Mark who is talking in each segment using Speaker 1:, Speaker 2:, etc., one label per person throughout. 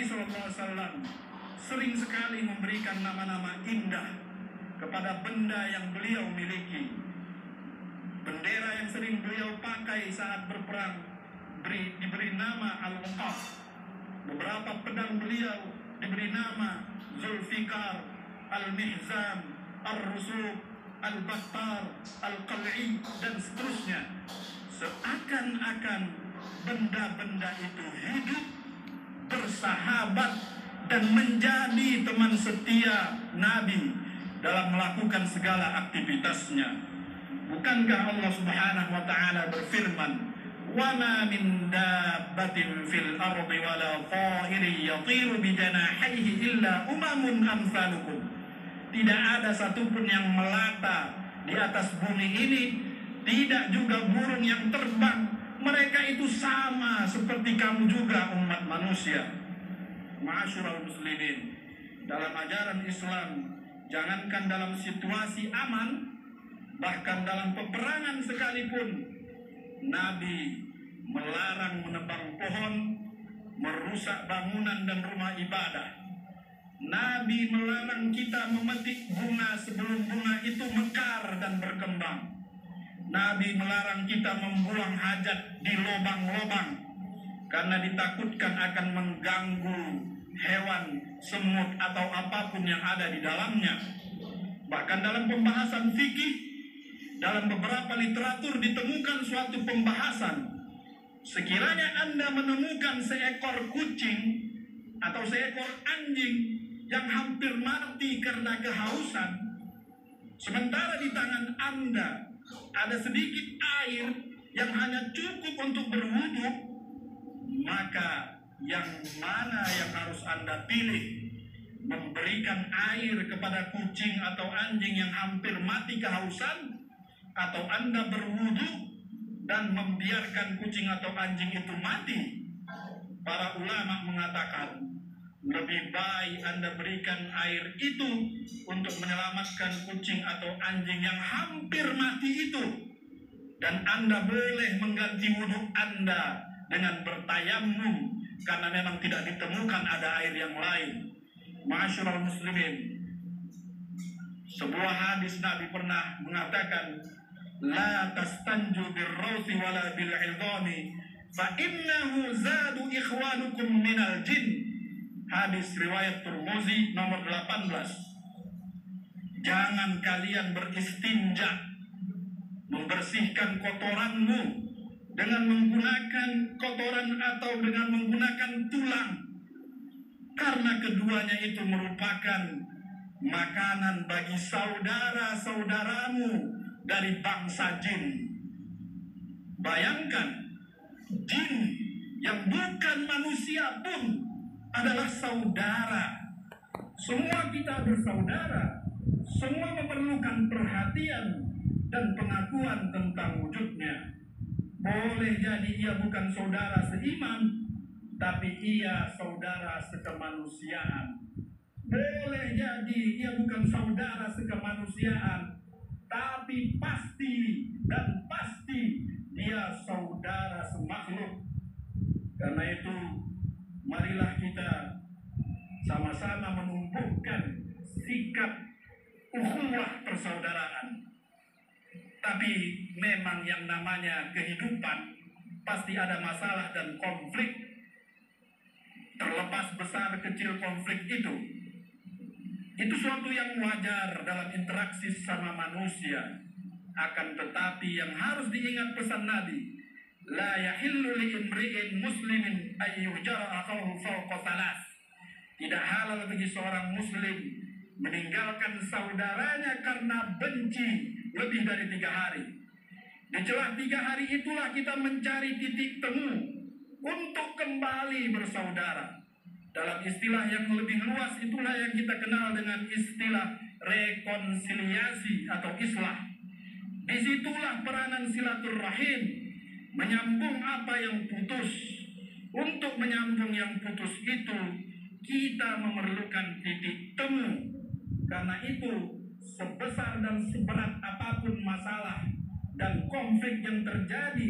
Speaker 1: SAW sering sekali memberikan nama-nama indah kepada benda yang beliau miliki. Bendera yang sering beliau pakai saat berperang diberi nama Al-Waqaf. Beberapa pedang beliau diberi nama Zulfikar, Al-Mihzam, Ar-Rusuk, Al-Battar, Al-Qal'i, dan seterusnya. Seakan-akan benda-benda itu hidup, bersahabat, dan menjadi teman setia Nabi dalam melakukan segala aktivitasnya. Bukankah Allah Subhanahu wa ta'ala berfirman, "Wa ma min dabbatin fil ardi wala ta'irin yatiru bi janahihi illa umamun amsalukum." Tidak ada satupun yang melata di atas bumi ini, tidak juga burung yang terbang. Mereka itu sama seperti kamu juga, umat manusia. Ma'asyiral muslimin, dalam ajaran Islam, jangankan dalam situasi aman, bahkan dalam peperangan sekalipun, Nabi melarang menebang pohon, merusak bangunan dan rumah ibadah. Nabi melarang kita memetik bunga sebelum bunga itu mekar dan berkembang. Nabi melarang kita membuang hajat di lubang-lubang karena ditakutkan akan mengganggu hewan, semut, atau apapun yang ada di dalamnya. Bahkan dalam pembahasan fikih, dalam beberapa literatur ditemukan suatu pembahasan. Sekiranya Anda menemukan seekor kucing atau seekor anjing yang hampir mati karena kehausan, sementara di tangan Anda ada sedikit air yang hanya cukup untuk berwudu, maka yang mana yang harus Anda pilih? Memberikan air kepada kucing atau anjing yang hampir mati kehausan, atau Anda berwudu dan membiarkan kucing atau anjing itu mati? Para ulama mengatakan, lebih baik Anda berikan air itu untuk menyelamatkan kucing atau anjing yang hampir mati itu, dan Anda boleh mengganti wudhu Anda dengan bertayamum karena memang tidak ditemukan ada air yang lain. Ma'asyiral muslimin, sebuah hadis Nabi pernah mengatakan, "La tastanju birrawsi wala bil'idhami fa innahu zadu ikhwanukum minal jin." Hadis riwayat Tirmizi nomor 18. Jangan kalian beristinja, membersihkan kotoranmu dengan menggunakan kotoran atau dengan menggunakan tulang, karena keduanya itu merupakan makanan bagi saudara-saudaramu dari bangsa jin. Bayangkan, jin yang bukan manusia pun adalah saudara. Semua kita bersaudara, semua memerlukan perhatian dan pengakuan tentang wujudnya. Boleh jadi ia bukan saudara seiman, tapi ia saudara sekemanusiaan. Boleh jadi ia bukan saudara sekemanusiaan, tapi pasti dan pasti dia saudara semakhluk. Karena itu, marilah kita sama-sama menumbuhkan sikap ukhuwah persaudaraan. Tapi memang yang namanya kehidupan pasti ada masalah dan konflik. Terlepas besar kecil konflik itu suatu yang wajar dalam interaksi sama manusia. Akan tetapi yang harus diingat pesan Nabi, la yahillu li imri'in muslimin ay yuhjara akhahu fawqa salas. Tidak halal bagi seorang muslim meninggalkan saudaranya karena benci lebih dari 3 hari. Di celah 3 hari itulah kita mencari titik temu untuk kembali bersaudara. Dalam istilah yang lebih luas itulah yang kita kenal dengan istilah rekonsiliasi atau islah. Disitulah peranan silaturrahim, menyambung apa yang putus. Untuk menyambung yang putus itu, kita memerlukan titik temu. Karena itu, sebesar dan seberat apapun masalah dan konflik yang terjadi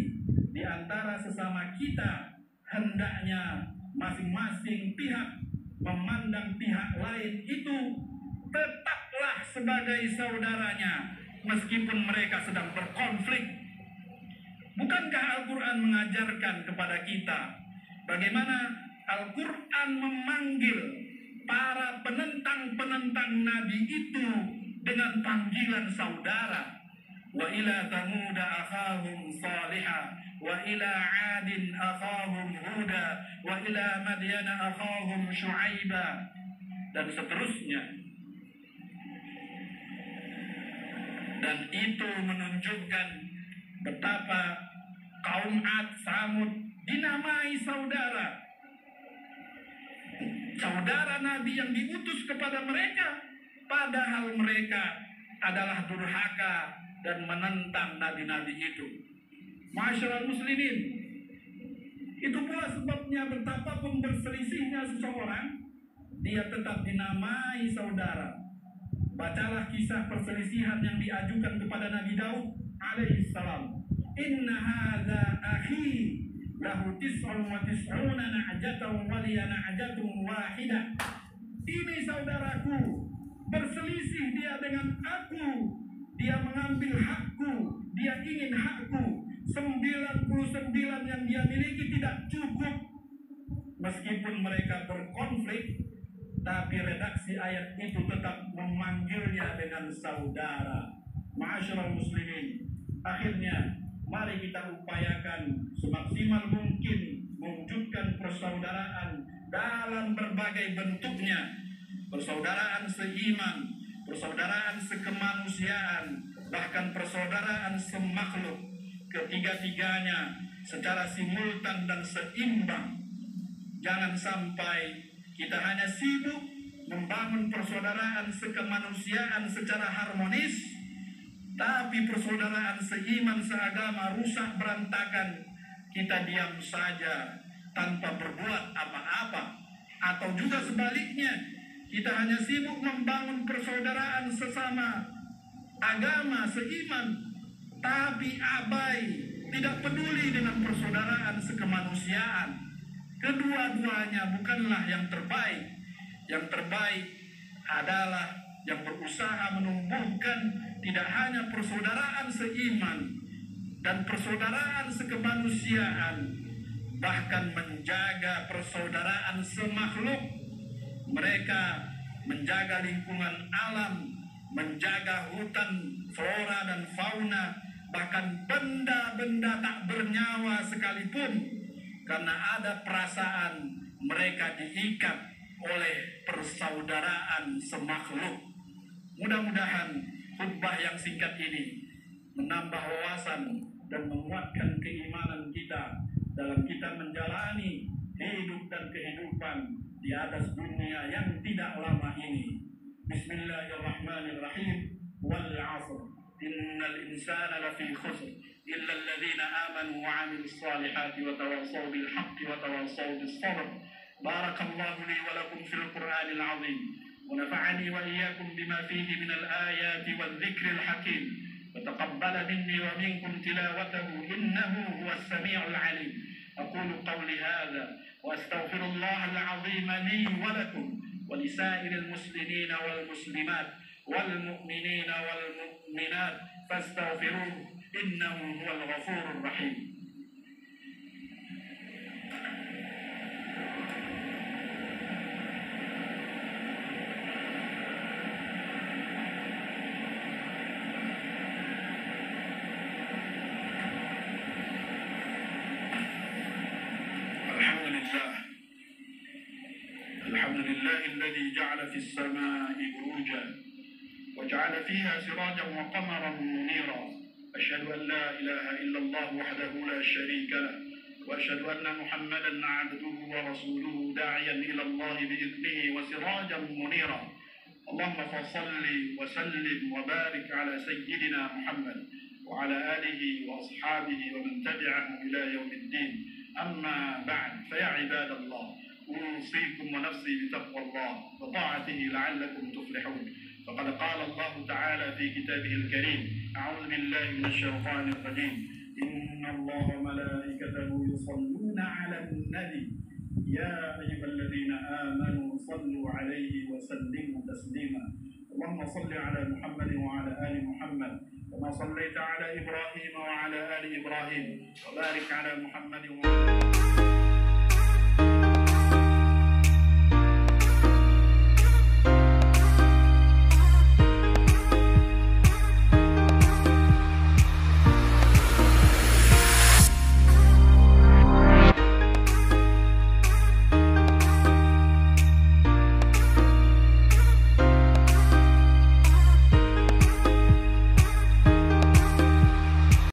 Speaker 1: di antara sesama kita, hendaknya masing-masing pihak memandang pihak lain itu tetaplah sebagai saudaranya meskipun mereka sedang berkonflik. Bukankah Al-Quran mengajarkan kepada kita bagaimana Al-Quran memanggil para penentang-penentang Nabi itu dengan panggilan saudara? Wa ila Thamuda akhahum salihah wa ila Adin akhahum Huda wa ila Madyana akhahum Syu'aiba, dan seterusnya. Dan itu menunjukkan betapa kaum Ad, Samud dinamai saudara. Saudara Nabi yang diutus kepada mereka, padahal mereka adalah durhaka dan menentang nabi-nabi itu. Masyaallah muslimin, itu pula sebabnya betapapun berselisihnya seseorang, dia tetap dinamai saudara. Bacalah kisah perselisihan yang diajukan kepada Nabi Daud alaihissalam. Inna hadza akhi lahu tis'un wa tis'una na'jatan wa liya na'jatun wahidah. Ini saudaraku, berselisih dia dengan aku. Dia mengambil hakku, dia ingin hakku. 99 yang dia miliki tidak cukup. Meskipun mereka berkonflik, tapi redaksi ayat itu tetap memanggilnya dengan saudara. Ma'asyiral muslimin, akhirnya mari kita upayakan semaksimal mungkin mewujudkan persaudaraan dalam berbagai bentuknya. Persaudaraan seiman, persaudaraan sekemanusiaan, bahkan persaudaraan semakhluk, ketiga-tiganya secara simultan dan seimbang. Jangan sampai kita hanya sibuk membangun persaudaraan sekemanusiaan secara harmonis, tapi persaudaraan seiman seagama rusak berantakan, kita diam saja tanpa berbuat apa-apa. Atau juga sebaliknya, kita hanya sibuk membangun persaudaraan sesama agama seiman, tapi abai, tidak peduli dengan persaudaraan sekemanusiaan. Kedua-duanya bukanlah yang terbaik. Yang terbaik adalah yang berusaha menumbuhkan tidak hanya persaudaraan seiman dan persaudaraan sekemanusiaan, bahkan menjaga persaudaraan semakhluk. Mereka menjaga lingkungan alam, menjaga hutan, flora dan fauna, bahkan benda-benda tak bernyawa sekalipun, karena ada perasaan mereka diikat oleh persaudaraan semakhluk. Mudah-mudahan khutbah yang singkat ini menambah wawasan dan menguatkan keimanan kita dalam kita menjalani hidup dan kehidupan di atas dunia yang tidak lama ini. Bismillahirrahmanirrahim. Wal 'asr. Innal insana lafi khusr illa alladhina amanu wa 'amilus salihati wa tawassaw bil haqqi wa tawassaw bis sabr. Barakallahu li wa lakum fil Qur'anil 'azim wa nafa'ani wa iyyakum bima fihi minal ayati wadh dhikril hakim. Wa taqabbala minni wa minkum tilawatahu innahu huwas sami'ul 'alim. Aqulu qawli hadha wa astaghfirullahal 'azim li wa lakum wa lisa'iril muslimina wal muslimat wal mu'minina wal mu'minat fastaghfiruhu innahu huwal ghafurur rahim. Alhamdulillah alladhi ja'ala fis samaa'i burujan وجعل فيها سراجا وقمرا منيرا أشهد أن لا إله إلا الله وحده لا شريك له وأشهد أن محمدا عبده ورسوله داعيا إلى الله بإذنه وسراجا منيرا اللهم فصل وسلم وبارك على سيدنا محمد وعلى آله وأصحابه ومن تبعهم إلى يوم الدين. أما بعد، فيا عباد الله، أوصيكم ونفسي بتقوى الله وطاعته لعلكم تفلحون. فقد قال الله تعالى في كتابه الكريم: أعوذ بالله من الشيطان الرجيم. إن الله وملائكته يصلون على النبي يا أيها الذين آمنوا صلوا عليه وسلموا تسليما اللهم صل على محمد وعلى آل محمد كما صليت على إبراهيم وعلى آل إبراهيم وبارك على محمد وعلى